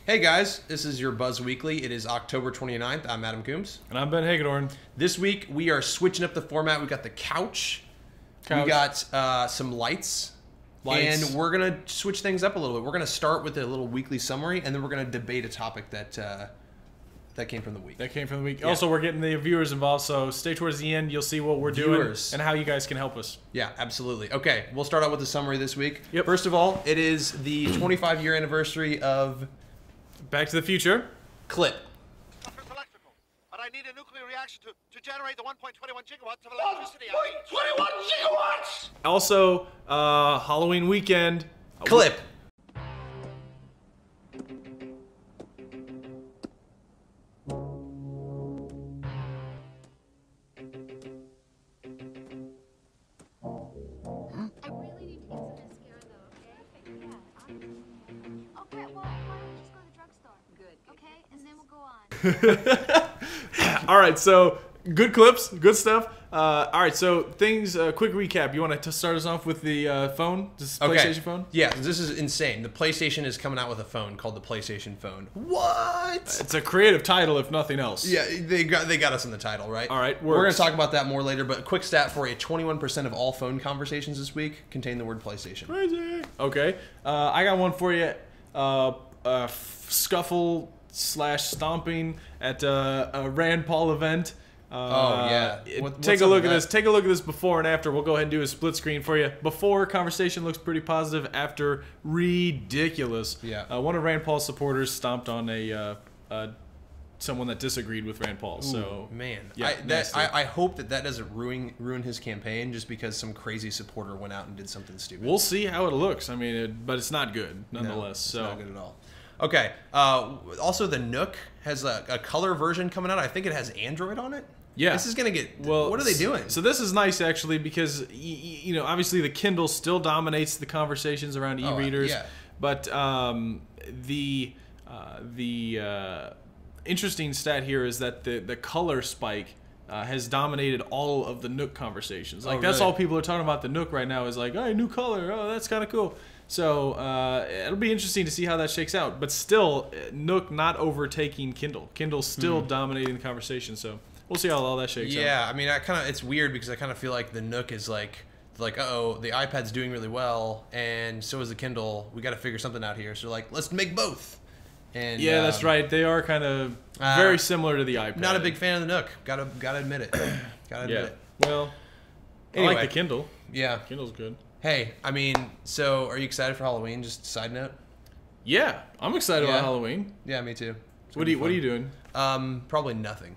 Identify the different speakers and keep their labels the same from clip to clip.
Speaker 1: Hey guys, this is your Buzz Weekly. It is October 29th. I'm Adam Coombs.
Speaker 2: And I'm Ben Hagedorn.
Speaker 1: This week we are switching up the format. We got the couch. We got some lights. And we're going to switch things up a little bit. We're going to start with a little weekly summary, and then we're going to debate a topic that came from the week.
Speaker 2: Yeah. Also, we're getting the viewers involved, so stay towards the end. You'll see what we're doing and how you guys can help us.
Speaker 1: Yeah, absolutely. Okay, we'll start out with the summary this week.
Speaker 2: Yep.
Speaker 1: First of all, it is the 25-year anniversary of
Speaker 2: Back to the Future.
Speaker 1: Clip.
Speaker 3: Electrical, but I need a nuclear reaction to generate the 1.21 gigawatts of electricity. 1.21 gigawatts!
Speaker 2: Also, Halloween weekend.
Speaker 1: Clip.
Speaker 4: I really need to get some mascara though, okay? Yeah. Okay, well, why don't we just go to the drugstore? Good. Okay, and then we'll go on.
Speaker 2: All right, so good clips, good stuff. All right, so things, quick recap. You want to start us off with the phone, this PlayStation phone?
Speaker 1: Yeah, this is insane. The PlayStation is coming out with a phone called the PlayStation Phone. What?
Speaker 2: It's a creative title, if nothing else.
Speaker 1: Yeah, they got us in the title, right?
Speaker 2: All right,
Speaker 1: we're going to talk about that more later, but quick stat for you, 21% of all phone conversations this week contain the word PlayStation.
Speaker 2: Crazy. Okay, I got one for you. Scuffle / stomping at a Rand Paul event. Take a look at this. Take a look at this before and after. We'll go ahead and do a split screen for you. Before, conversation looks pretty positive. After, ridiculous.
Speaker 1: Yeah.
Speaker 2: One of Rand Paul's supporters stomped on someone that disagreed with Rand Paul. So
Speaker 1: man,
Speaker 2: yeah,
Speaker 1: I hope that doesn't ruin his campaign just because some crazy supporter went out and did something stupid.
Speaker 2: We'll see how it looks. I mean, but it's not good nonetheless.
Speaker 1: No, it's not good at all. Okay. Also, the Nook has a color version coming out. I think it has Android on it.
Speaker 2: Yeah.
Speaker 1: This is going to get... Well, what are they doing?
Speaker 2: So this is nice, actually, because, you know, obviously the Kindle still dominates the conversations around e-readers.
Speaker 1: Yeah.
Speaker 2: But the interesting stat here is that the color spike has dominated all of the Nook conversations. Like, that's all people are talking about the Nook right now is like, hey, new color. Oh, that's kind of cool. So it'll be interesting to see how that shakes out. But still, Nook not overtaking Kindle. Kindle's still dominating the conversation. So we'll see how all that shakes out.
Speaker 1: Yeah, I mean, it's weird because I kind of feel like the Nook is like, uh-oh, the iPad's doing really well, and so is the Kindle. We got to figure something out here. So like, let's make both. And
Speaker 2: yeah, that's right. They are kind of very similar to the iPad.
Speaker 1: Not a big fan of the Nook. Gotta admit it. Gotta admit it.
Speaker 2: Well, anyway. I like the Kindle.
Speaker 1: Yeah.
Speaker 2: Kindle's good.
Speaker 1: Hey, I mean, so are you excited for Halloween? Just a side note.
Speaker 2: Yeah, I'm excited about Halloween.
Speaker 1: Yeah, me too.
Speaker 2: What are you doing?
Speaker 1: Probably nothing.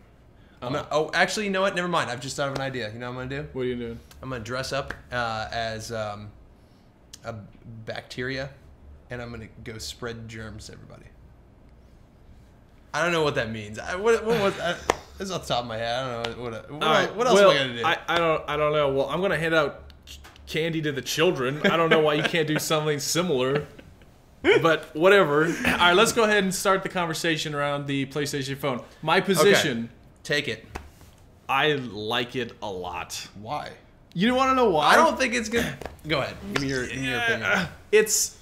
Speaker 1: Actually, you know what? Never mind. I've just thought of an idea. You know what I'm gonna do?
Speaker 2: What are you doing?
Speaker 1: I'm gonna dress up as a bacteria, and I'm gonna go spread germs to everybody. I don't know what that means. What was that? It's off the top of my head. I don't know what else am I gonna do?
Speaker 2: I don't know. Well, I'm gonna hand out candy to the children. I don't know why you can't do something similar. But whatever. All right, let's go ahead and start the conversation around the PlayStation phone. My position.
Speaker 1: Okay. Take it.
Speaker 2: I like it a lot.
Speaker 1: Why?
Speaker 2: You want to know why?
Speaker 1: I don't think it's good. Go ahead. Give me your opinion.
Speaker 2: It's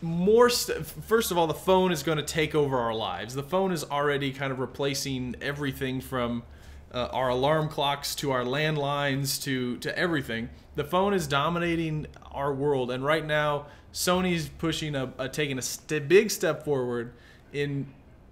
Speaker 2: more. First of all, the phone is going to take over our lives. The phone is already kind of replacing everything from our alarm clocks to our landlines to everything. The phone is dominating our world, and right now Sony's pushing taking a big step forward in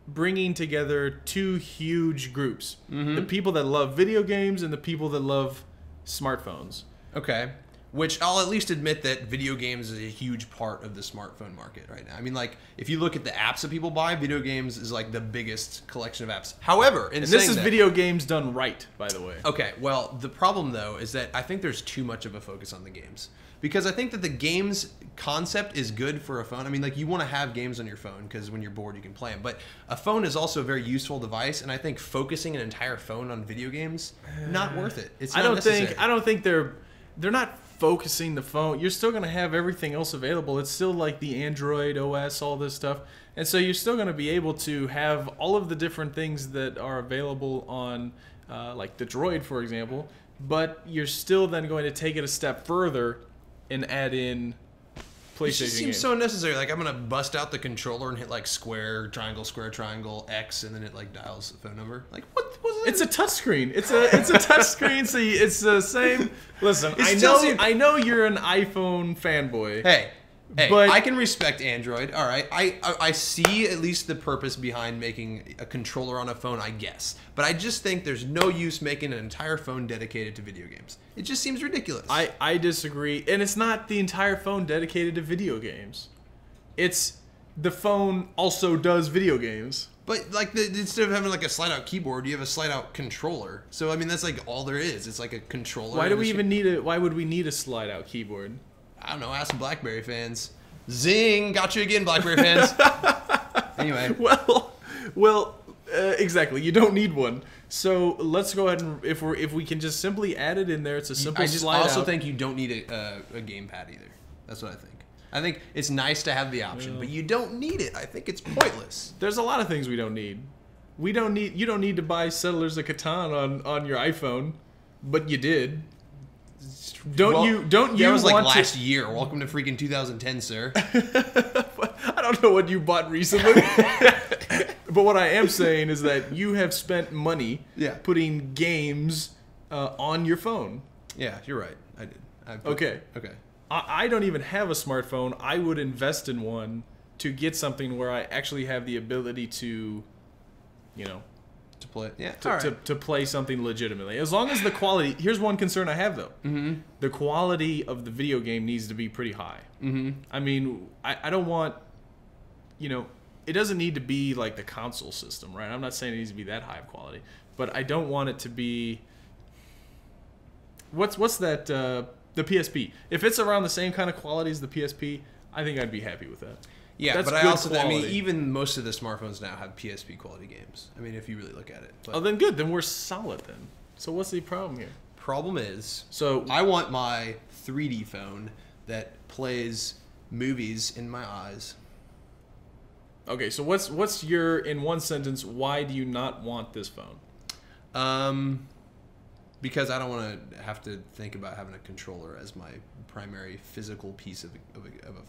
Speaker 2: bringing together two huge groups: the people that love video games and the people that love smartphones.
Speaker 1: Okay. Which I'll at least admit that video games is a huge part of the smartphone market right now. I mean, like, if you look at the apps that people buy, video games is like the biggest collection of apps. However,
Speaker 2: this is video games done right, by the way.
Speaker 1: Okay, well, the problem, though, is that I think there's too much of a focus on the games. Because I think that the games concept is good for a phone. I mean, like, you want to have games on your phone because when you're bored, you can play them. But a phone is also a very useful device, and I think focusing an entire phone on video games, not worth it. It's not necessary.
Speaker 2: I don't think they're not focusing the phone. You're still going to have everything else available. It's still like the Android OS, all this stuff. And so you're still going to be able to have all of the different things that are available on like the Droid, for example, but you're still then going to take it a step further and add in PlayStation
Speaker 1: It just seems
Speaker 2: games.
Speaker 1: so unnecessary. Like I'm gonna bust out the controller and hit like square, triangle, X, and then it like dials the phone number. Like what was it?
Speaker 2: It's a touchscreen. It's a touchscreen. So it's the same. Listen, I know you're an iPhone fanboy.
Speaker 1: Hey,
Speaker 2: but
Speaker 1: I can respect Android. All right, I see at least the purpose behind making a controller on a phone, I guess. But I just think there's no use making an entire phone dedicated to video games. It just seems ridiculous.
Speaker 2: I disagree, and it's not the entire phone dedicated to video games. It's the phone also does video games.
Speaker 1: But like instead of having like a slide-out keyboard, you have a slide-out controller. So I mean, that's like all there is. It's like a controller.
Speaker 2: Why do we even need Why would we need a slide-out keyboard?
Speaker 1: I don't know. Ask BlackBerry fans. Zing! Got you again, BlackBerry fans. Anyway.
Speaker 2: Well, exactly. You don't need one. So let's go ahead and if we can just simply add it in there, it's a simple slide out.
Speaker 1: I also think you don't need a gamepad either. That's what I think. I think it's nice to have the option, but you don't need it. I think it's pointless.
Speaker 2: There's a lot of things we don't need. You don't need to buy Settlers of Catan on your iPhone, but you did. Don't you
Speaker 1: that was like
Speaker 2: want
Speaker 1: last year. Welcome to freaking 2010, sir.
Speaker 2: I don't know what you bought recently. But what I am saying is that you have spent money putting games on your phone.
Speaker 1: Yeah, you're right. I did.
Speaker 2: Okay.
Speaker 1: Okay.
Speaker 2: I don't even have a smartphone. I would invest in one to get something where I actually have the ability to,
Speaker 1: To play. Yeah.
Speaker 2: To play something legitimately. As long as the quality. Here's one concern I have though. Mm-hmm. The quality of the video game needs to be pretty high. Mm-hmm. I mean, I don't want. It doesn't need to be like the console system, right? I'm not saying it needs to be that high of quality, but I don't want it to be. What's that? The PSP. If it's around the same kind of quality as the PSP, I think I'd be happy with that.
Speaker 1: Yeah,
Speaker 2: That's
Speaker 1: but
Speaker 2: good
Speaker 1: I also,
Speaker 2: quality.
Speaker 1: I mean, even most of the smartphones now have PSP quality games. I mean, if you really look at it. But
Speaker 2: Oh, then good. Then we're solid then. So what's the problem here?
Speaker 1: problem is,
Speaker 2: So
Speaker 1: I want my 3D phone that plays movies in my eyes.
Speaker 2: Okay, so what's your, in one sentence, why do you not want this phone?
Speaker 1: Because I don't want to have to think about having a controller as my primary physical piece of a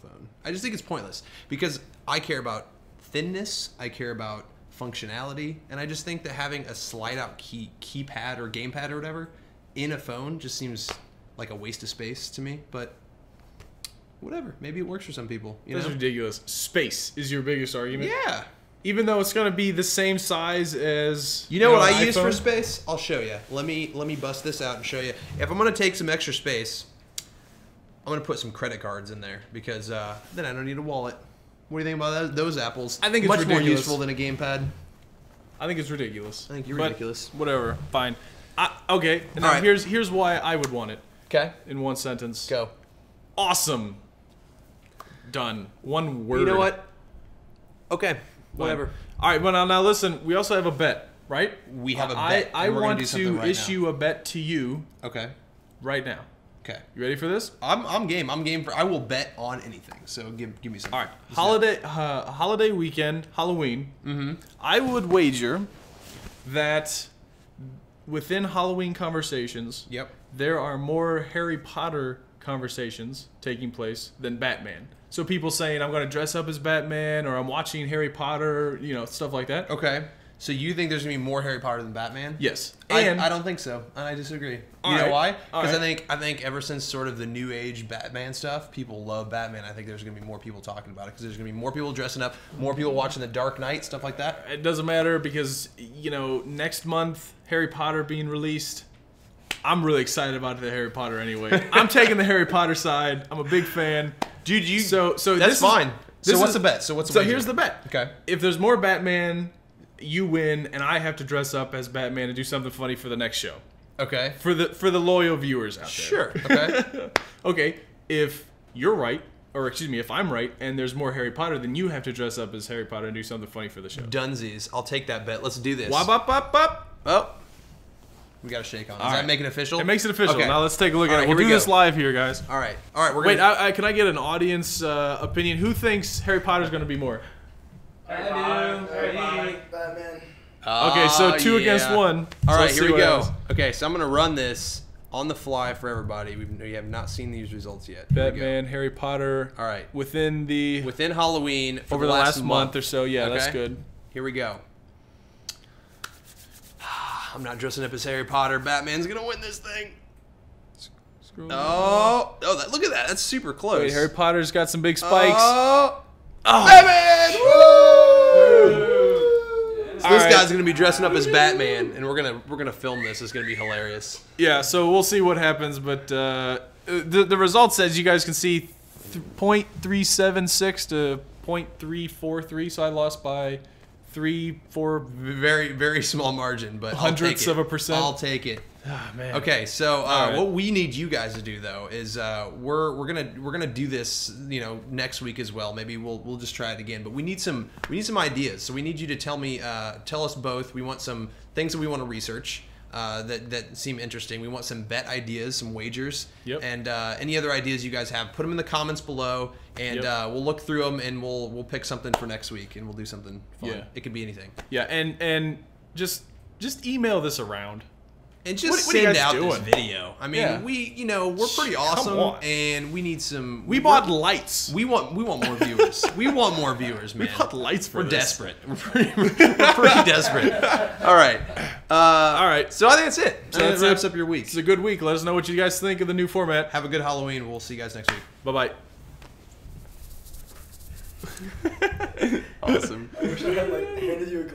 Speaker 1: phone. I just think it's pointless because I care about thinness, I care about functionality, and I just think that having a slide-out keypad or gamepad or whatever in a phone just seems like a waste of space to me. But whatever, maybe it works for some people.
Speaker 2: That's ridiculous. Space is your biggest argument?
Speaker 1: Yeah.
Speaker 2: Even though it's going to be the same size as
Speaker 1: You know what I
Speaker 2: an
Speaker 1: use
Speaker 2: iPhone?
Speaker 1: for space? I'll show you. Let me bust this out and show you. If I'm going to take some extra space, I'm going to put some credit cards in there because then I don't need a wallet. What do you think about those apples?
Speaker 2: I think it's
Speaker 1: much
Speaker 2: ridiculous.
Speaker 1: more useful than a gamepad.
Speaker 2: I think it's ridiculous.
Speaker 1: I think you're
Speaker 2: But
Speaker 1: ridiculous.
Speaker 2: Whatever. Fine. Okay. And now
Speaker 1: All right.
Speaker 2: here's why I would want it.
Speaker 1: Okay.
Speaker 2: In one sentence.
Speaker 1: Go.
Speaker 2: Awesome. Done. One word.
Speaker 1: You know what? Okay.
Speaker 2: Fine.
Speaker 1: Whatever.
Speaker 2: All right. But now listen. We also have a bet, right?
Speaker 1: We have a bet.
Speaker 2: I
Speaker 1: and we're gonna
Speaker 2: want
Speaker 1: do something
Speaker 2: to
Speaker 1: right
Speaker 2: issue a bet to you
Speaker 1: now. Okay.
Speaker 2: right now.
Speaker 1: Okay.
Speaker 2: You ready for this?
Speaker 1: I'm game. I'm game for. I will bet on anything. So give me something.
Speaker 2: All right. Holiday weekend, Halloween. Mm-hmm. I would wager that within Halloween conversations,
Speaker 1: Yep.
Speaker 2: there are more Harry Potter conversations taking place than Batman. So people saying I'm going to dress up as Batman or I'm watching Harry Potter, stuff like that.
Speaker 1: Okay. So you think there's gonna be more Harry Potter than Batman?
Speaker 2: Yes.
Speaker 1: And I don't think so. I disagree. You know why?
Speaker 2: All
Speaker 1: Because
Speaker 2: right.
Speaker 1: I think ever since sort of the new age Batman stuff, people love Batman. I think there's gonna be more people talking about it because there's gonna be more people dressing up, more people watching The Dark Knight, stuff like that.
Speaker 2: It doesn't matter because, next month, Harry Potter being released, I'm really excited about the Harry Potter anyway. I'm taking the Harry Potter side. I'm a big fan.
Speaker 1: Dude,
Speaker 2: So
Speaker 1: that's fine. So what's the bet? So
Speaker 2: here's the bet.
Speaker 1: Okay.
Speaker 2: If there's more Batman, you win, and I have to dress up as Batman and do something funny for the next show.
Speaker 1: Okay.
Speaker 2: For the loyal viewers out there.
Speaker 1: Sure. Okay.
Speaker 2: Okay. If you're right, or excuse me, if I'm right, and there's more Harry Potter, then you have to dress up as Harry Potter and do something funny for the show.
Speaker 1: Dunsies. I'll take that bet. Let's do this.
Speaker 2: Wop, wop, wop, wop.
Speaker 1: Oh. We got to shake on. Does that make it official?
Speaker 2: It makes it official.
Speaker 1: Okay.
Speaker 2: Now let's take a look
Speaker 1: All
Speaker 2: at
Speaker 1: right,
Speaker 2: it. We'll
Speaker 1: here
Speaker 2: do
Speaker 1: we
Speaker 2: this
Speaker 1: go.
Speaker 2: live here, guys.
Speaker 1: All right. We're
Speaker 2: Wait,
Speaker 1: gonna.
Speaker 2: can I get an audience opinion? Who thinks Harry Potter's going to be more?
Speaker 1: Batman.
Speaker 2: Okay, so 2 against 1.
Speaker 1: All
Speaker 2: So
Speaker 1: right,
Speaker 2: let's
Speaker 1: here
Speaker 2: see
Speaker 1: we
Speaker 2: what
Speaker 1: go.
Speaker 2: happens.
Speaker 1: Okay, so I'm gonna run this on the fly for everybody. We have not seen these results yet. Here we go.
Speaker 2: Batman, Harry Potter.
Speaker 1: All right.
Speaker 2: Within
Speaker 1: Halloween for
Speaker 2: over the last month or so. Yeah, that's good.
Speaker 1: Here we go. I'm not dressing up as Harry Potter. Batman's gonna win this thing. Oh, look at that. That's super close.
Speaker 2: Wait, Harry Potter's got some big spikes.
Speaker 1: Oh,
Speaker 2: Oh.
Speaker 1: Batman! Woo! So this
Speaker 2: All right.
Speaker 1: guy's gonna be dressing up as Batman, and we're gonna film this. It's gonna be hilarious.
Speaker 2: Yeah, so we'll see what happens, but the result says you guys can see 0.376 to 0.343, so I lost by 3-4
Speaker 1: Very, very small margin, but
Speaker 2: hundredths of a percent.
Speaker 1: I'll take it.
Speaker 2: Oh, man.
Speaker 1: Okay, so
Speaker 2: right.
Speaker 1: what we need you guys to do though is we're gonna do this next week as well. Maybe we'll just try it again, but we need some ideas. So we need you to tell us both. We want some things that we want to research that seem interesting. We want some bet ideas, some wagers, and any other ideas you guys have. Put them in the comments below, and we'll look through them and we'll pick something for next week, and we'll do something fun.
Speaker 2: Yeah.
Speaker 1: It could be anything.
Speaker 2: Yeah, and just email this around.
Speaker 1: And just
Speaker 2: what are you
Speaker 1: send
Speaker 2: guys
Speaker 1: out
Speaker 2: doing?
Speaker 1: this video. I mean,
Speaker 2: Yeah.
Speaker 1: we're pretty awesome,
Speaker 2: on.
Speaker 1: and we need some.
Speaker 2: We bought lights.
Speaker 1: We want more viewers. We want more viewers, man.
Speaker 2: We bought lights for
Speaker 1: We're
Speaker 2: this.
Speaker 1: desperate. We're pretty desperate. All right.
Speaker 2: All right.
Speaker 1: So I think that's it.
Speaker 2: So
Speaker 1: That
Speaker 2: that's
Speaker 1: wraps
Speaker 2: it.
Speaker 1: up your week.
Speaker 2: It's a good week. Let us know what you guys think of the new format.
Speaker 1: Have a good Halloween. We'll see you guys next week.
Speaker 2: Bye-bye.
Speaker 1: Awesome.
Speaker 5: I wish I had handed you a